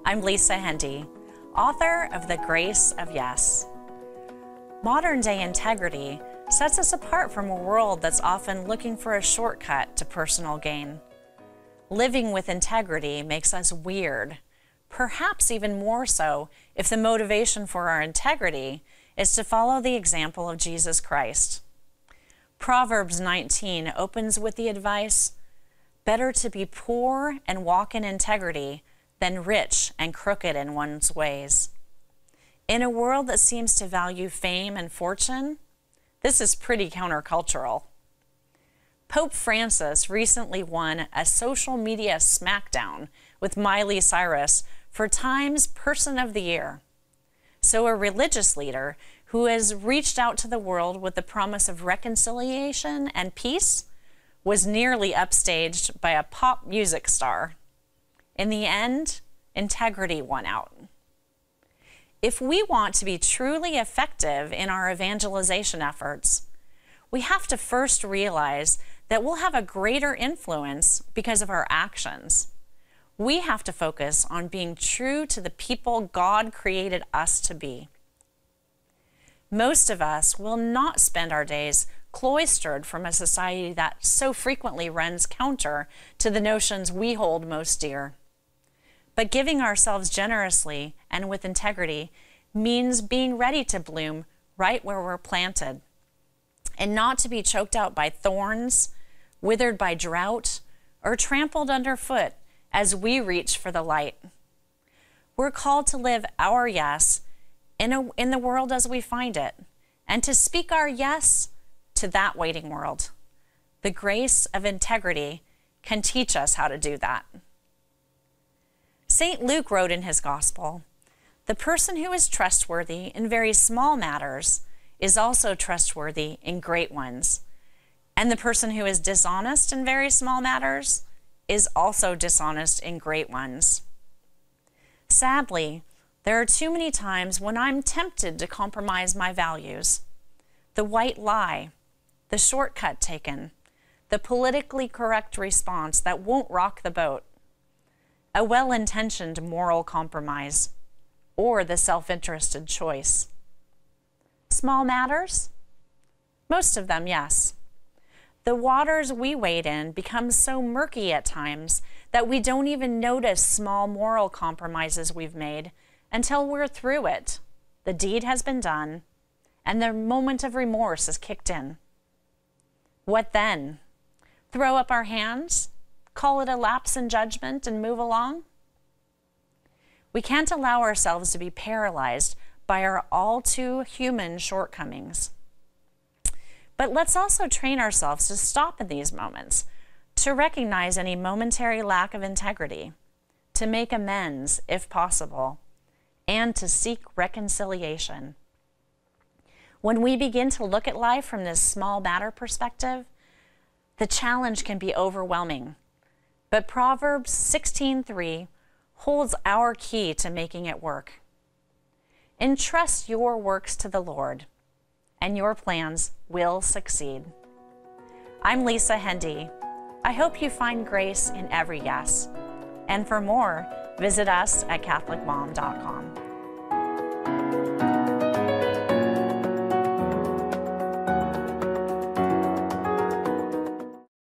I'm Lisa Hendy, author of The Grace of Yes. Modern-day integrity sets us apart from a world that's often looking for a shortcut to personal gain. Living with integrity makes us weird, perhaps even more so if the motivation for our integrity is to follow the example of Jesus Christ. Proverbs 19 opens with the advice, "Better to be poor and walk in integrity than rich and crooked in one's ways." In a world that seems to value fame and fortune, this is pretty countercultural. Pope Francis recently won a social media smackdown with Miley Cyrus for Time's Person of the Year. So a religious leader who has reached out to the world with the promise of reconciliation and peace was nearly upstaged by a pop music star. In the end, integrity won out. If we want to be truly effective in our evangelization efforts, we have to first realize that we'll have a greater influence because of our actions. We have to focus on being true to the people God created us to be. Most of us will not spend our days cloistered from a society that so frequently runs counter to the notions we hold most dear. But giving ourselves generously and with integrity means being ready to bloom right where we're planted, and not to be choked out by thorns, withered by drought, or trampled underfoot as we reach for the light. We're called to live our yes in the world as we find it, and to speak our yes to that waiting world. The grace of integrity can teach us how to do that. St. Luke wrote in his gospel, "The person who is trustworthy in very small matters is also trustworthy in great ones. And the person who is dishonest in very small matters is also dishonest in great ones." Sadly, there are too many times when I'm tempted to compromise my values. The white lie, the shortcut taken, the politically correct response that won't rock the boat, a well-intentioned moral compromise, or the self-interested choice. Small matters? Most of them, yes. The waters we wade in become so murky at times that we don't even notice small moral compromises we've made until we're through it. The deed has been done, and the moment of remorse is kicked in. What then? Throw up our hands? Call it a lapse in judgment and move along? We can't allow ourselves to be paralyzed by our all too human shortcomings. But let's also train ourselves to stop in these moments, to recognize any momentary lack of integrity, to make amends if possible, and to seek reconciliation. When we begin to look at life from this small matter perspective, the challenge can be overwhelming. But Proverbs 16:3 holds our key to making it work. Entrust your works to the Lord, and your plans will succeed. I'm Lisa Hendy. I hope you find grace in every yes. And for more, visit us at CatholicMom.com.